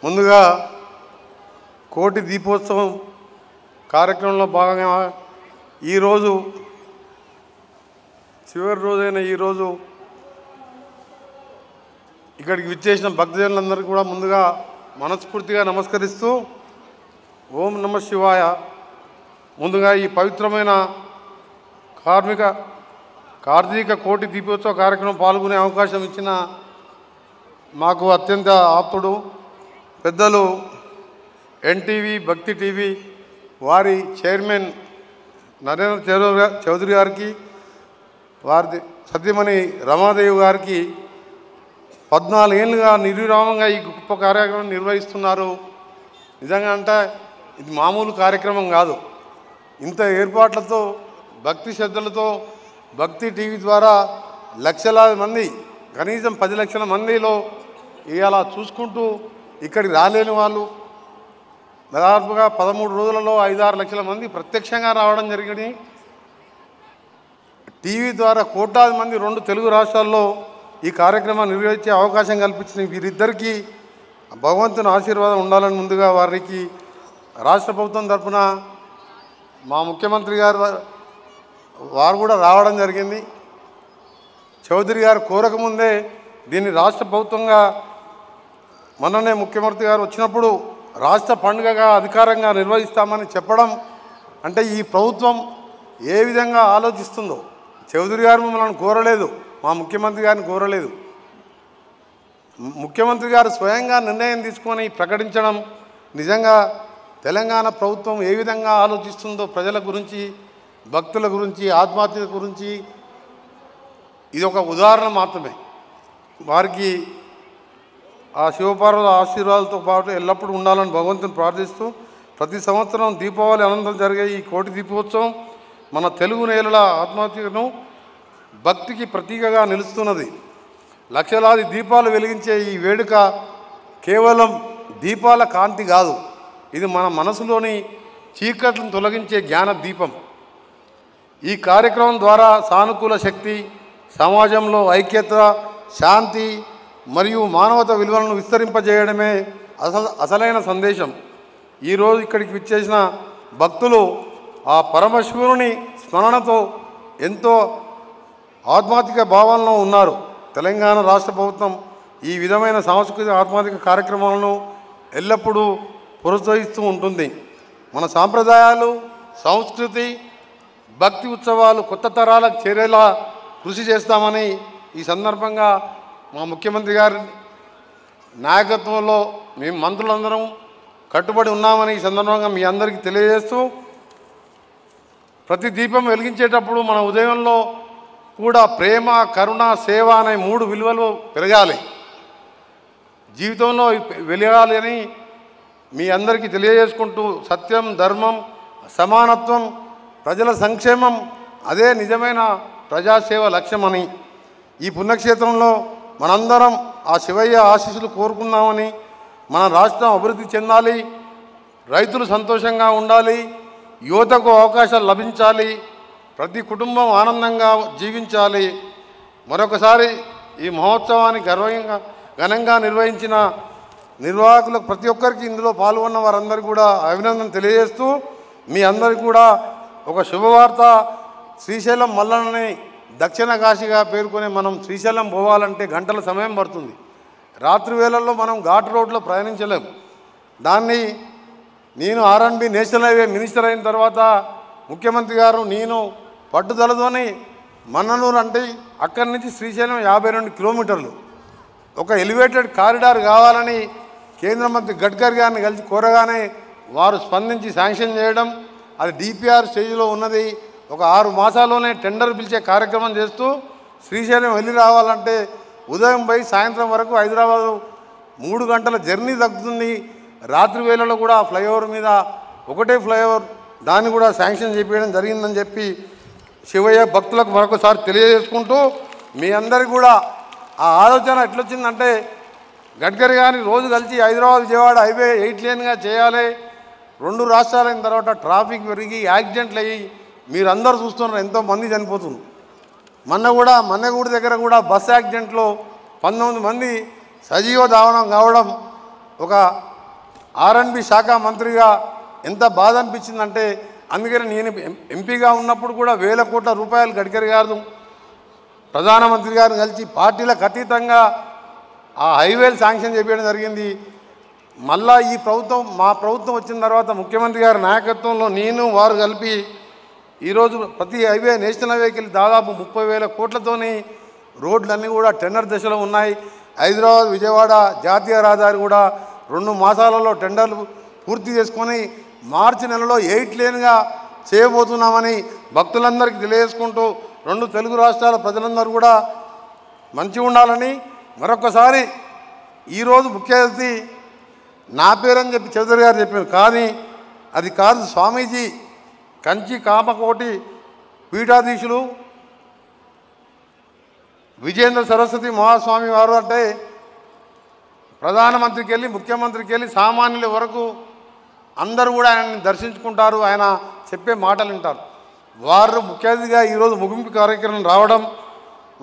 ముందుగా కోటి దీపోత్సవం కార్యక్రమంలో భాగంగా ఈరోజు చివరి రోజైన ఈరోజు ఇక్కడికి విచ్చేసిన భక్తజనులందరికీ కూడా ముందుగా మనస్ఫూర్తిగా నమస్కరిస్తూ ఓం నమః శివాయ. ముందుగా ఈ పవిత్రమైన కార్తీక కోటి దీపోత్సవ కార్యక్రమం పాల్గొనే అవకాశం ఇచ్చిన మాకు అత్యంత ఆప్తుడు పెద్దలు ఎన్టీవీ భక్తి టీవీ వారి చైర్మన్ నరేంద్ర చౌదరి గారికి, వారి సత్యమణి రమాదేవి గారికి 14 ఏళ్ళుగా నిర్విరామంగా ఈ గొప్ప కార్యక్రమం నిర్వహిస్తున్నారు. నిజంగా అంటే ఇది మామూలు కార్యక్రమం కాదు. ఇంత ఏర్పాట్లతో భక్తి శ్రద్ధలతో భక్తి టీవీ ద్వారా లక్షలాది మంది, కనీసం 10 లక్షల మందిలో ఇలా చూసుకుంటూ ఇక్కడికి రాలేని వాళ్ళు దాదాపుగా 13 రోజులలో 5-6 లక్షల మంది ప్రత్యక్షంగా రావడం జరిగింది. టీవీ ద్వారా కోట్లాది మంది 2 తెలుగు రాష్ట్రాల్లో ఈ కార్యక్రమాన్ని నిర్వహించే అవకాశం కల్పించిన వీరిద్దరికీ భగవంతుని ఆశీర్వాదం ఉండాలని ముందుగా వారికి రాష్ట్ర ప్రభుత్వం తరఫున మా ముఖ్యమంత్రి గారు వారు కూడా రావడం జరిగింది. చౌదరి గారు కోరకముందే దీన్ని రాష్ట్ర ప్రభుత్వంగా మొన్ననే ముఖ్యమంత్రి గారు వచ్చినప్పుడు రాష్ట్ర పండుగగా అధికారంగా నిర్వహిస్తామని చెప్పడం అంటే ఈ ప్రభుత్వం ఏ విధంగా ఆలోచిస్తుందో. చౌదరి గారు మమ్మల్ని కోరలేదు, మా ముఖ్యమంత్రి గారిని కోరలేదు. ముఖ్యమంత్రి గారు స్వయంగా నిర్ణయం తీసుకొని ప్రకటించడం నిజంగా తెలంగాణ ప్రభుత్వం ఏ విధంగా ఆలోచిస్తుందో ప్రజల గురించి, భక్తుల గురించి, ఆత్మహత్యల గురించి ఇది ఒక ఉదాహరణ మాత్రమే. వారికి ఆ శివపార్వతుల ఆశీర్వాదాలతో పాటు ఎల్లప్పుడూ ఉండాలని భగవంతుని ప్రార్థిస్తూ ప్రతి సంవత్సరం దీపావళి అనంతరం జరిగే ఈ కోటి దీపోత్సవం మన తెలుగు నేలల ఆత్మహత్యను భక్తికి ప్రతీకగా నిలుస్తున్నది. లక్షలాది దీపాలు వెలిగించే ఈ వేడుక కేవలం దీపాల కాంతి కాదు, ఇది మన మనసులోని చీకట్లను తొలగించే జ్ఞాన దీపం. ఈ కార్యక్రమం ద్వారా సానుకూల శక్తి, సమాజంలో ఐక్యత, శాంతి మరియు మానవత విలువలను విస్తరింపజేయడమే అసలైన సందేశం. ఈరోజు ఇక్కడికి విచ్చేసిన భక్తులు ఆ పరమశివుని స్మరణతో ఎంతో ఆధ్యాత్మిక భావనలో ఉన్నారు. తెలంగాణ రాష్ట్ర ప్రభుత్వం ఈ విధమైన సాంస్కృతిక ఆధ్యాత్మిక కార్యక్రమాలను ఎల్లప్పుడూ ప్రోత్సహిస్తూ ఉంటుంది. మన సాంప్రదాయాలు, సంస్కృతి, భక్తి ఉత్సవాలు కొత్త తరాలకు చేరేలా కృషి చేస్తామని ఈ సందర్భంగా మా ముఖ్యమంత్రి గారి నాయకత్వంలో మేము మంత్రులందరం కట్టుబడి ఉన్నామని ఈ సందర్భంగా మీ అందరికీ తెలియజేస్తూ, ప్రతి దీపం వెలిగించేటప్పుడు మన ఉదయంలో కూడా ప్రేమ, కరుణ, సేవ అనే 3 విలువలు పెరగాలి, జీవితంలో వెలగాలి అని మీ అందరికీ తెలియజేసుకుంటూ, సత్యం, ధర్మం, సమానత్వం, ప్రజల సంక్షేమం అదే నిజమైన ప్రజాసేవ లక్ష్యమని, ఈ పుణ్యక్షేత్రంలో మనందరం ఆ శివయ్య ఆశీస్సులు కోరుకున్నామని, మన రాష్ట్రం అభివృద్ధి చెందాలి, రైతులు సంతోషంగా ఉండాలి, యువతకు అవకాశాలు లభించాలి, ప్రతి కుటుంబం ఆనందంగా జీవించాలి. మరొకసారి ఈ మహోత్సవాన్ని ఘనంగా నిర్వహించిన నిర్వాహకులకు ప్రతి ఒక్కరికి, ఇందులో పాల్గొన్న వారందరికీ కూడా అభినందన తెలియజేస్తూ, మీ అందరికీ కూడా ఒక శుభవార్త. శ్రీశైలం మల్లన్నని దక్షిణ కాశీగా పేర్కొనే మనం శ్రీశైలం పోవాలంటే గంటల సమయం పడుతుంది. రాత్రి వేళల్లో మనం ఘాట్ రోడ్లో ప్రయాణించలేం. దాన్ని నేను R&B నేషనల్ హైవే మినిస్టర్ అయిన తర్వాత ముఖ్యమంత్రి గారు నేను పట్టుదలతోని మన్ననూరు అంటే అక్కడి నుంచి శ్రీశైలం 52 కిలోమీటర్లు ఒక ఎలివేటెడ్ కారిడార్ కావాలని కేంద్ర మంత్రి గడ్కరీ గారిని కలిసి కోరగానే వారు స్పందించి శాంక్షన్ చేయడం, అది DPR స్టేజ్లో ఉన్నది. ఒక 6 మాసాల్లోనే టెండర్ పిలిచే కార్యక్రమం చేస్తూ శ్రీశైలం వెళ్ళి రావాలంటే ఉదయం పోయి సాయంత్రం వరకు హైదరాబాదు 3 గంటల జర్నీ తగ్గుతుంది. రాత్రి వేళలో కూడా ఫ్లైఓవర్ మీద ఒకటే ఫ్లైఓవర్, దాన్ని కూడా శాంక్షన్ చేపించడం జరిగిందని చెప్పి శివయ్య భక్తులకు మరొకసారి తెలియజేసుకుంటూ, మీ అందరికీ కూడా ఆ ఆలోచన ఎట్లొచ్చిందంటే గడ్కరీ గారిని రోజు కలిసి హైదరాబాద్ విజయవాడ హైవే 8 లేన్గా చేయాలి. 2 రాష్ట్రాలైన తర్వాత ట్రాఫిక్ పెరిగి యాక్సిడెంట్లు అయ్యి మీరందరూ చూస్తున్నారు, ఎంతోమంది చనిపోతున్నారు. మన్నగూడి దగ్గర కూడా బస్ యాక్సిడెంట్లో 19 మంది సజీవ దావనం కావడం ఒక R&B శాఖ మంత్రిగా ఎంత బాధ అనిపించిందంటే, అందుకని నేను ఎంపీగా ఉన్నప్పుడు కూడా వేల కోట్ల రూపాయలు గడ్కరీ గారు ప్రధానమంత్రి గారిని కలిసి పార్టీలకు అతీతంగా ఆ హైవేలు శాంక్షన్ చేయడం జరిగింది. మళ్ళా ఈ ప్రభుత్వం, మా ప్రభుత్వం వచ్చిన తర్వాత ముఖ్యమంత్రి గారి నాయకత్వంలో నేను వారు కలిపి ఈరోజు ప్రతి హైవే, నేషనల్ హైవేకి వెళ్ళి దాదాపు 30,000 కోట్లతోని రోడ్లన్నీ కూడా టెండర్ దశలో ఉన్నాయి. హైదరాబాద్ విజయవాడ జాతీయ రహదారి కూడా 2 మాసాలలో టెండర్లు పూర్తి చేసుకొని మార్చి నెలలో 8 లేన్గా చేయబోతున్నామని భక్తులందరికీ తెలియజేసుకుంటూ 2 తెలుగు రాష్ట్రాల ప్రజలందరూ కూడా మంచిగా ఉండాలని మరొకసారి ఈరోజు ముఖ్య అతిథి నా పేరని చెప్పి చౌదరి గారు చెప్పారు, కానీ అది కాదు. స్వామీజీ కంచి కామకోటి పీఠాధీశులు విజేంద్ర సరస్వతి మహాస్వామి వారు అంటే ప్రధానమంత్రికి వెళ్ళి ముఖ్యమంత్రికి వెళ్ళి సామాన్యుల వరకు అందరూ కూడా ఆయనని దర్శించుకుంటారు, ఆయన చెప్పే మాటలు వింటారు. వారు ముఖ్య అతిథిగా ఈరోజు ముగింపు కార్యక్రమం రావడం,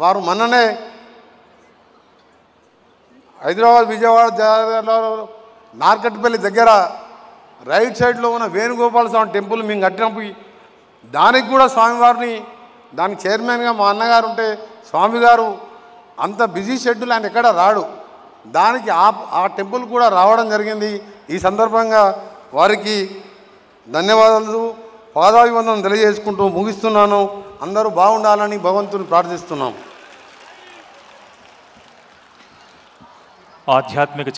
వారు మొన్ననే హైదరాబాద్ విజయవాడ నార్కట్పల్లి దగ్గర రైట్ సైడ్లో ఉన్న వేణుగోపాల స్వామి టెంపుల్ మేము కట్టినప్పుడు దానికి కూడా స్వామివారిని, దానికి చైర్మన్గా మా అన్నగారు ఉంటే స్వామి గారు అంత బిజీ షెడ్యూల్ ఆయన ఎక్కడ రాడు, దానికి ఆ టెంపుల్ కూడా రావడం జరిగింది. ఈ సందర్భంగా వారికి ధన్యవాదాలు, పాదాభివందనం తెలియజేసుకుంటూ ముగిస్తున్నాను. అందరూ బాగుండాలని భగవంతుని ప్రార్థిస్తున్నాం. ఆధ్యాత్మిక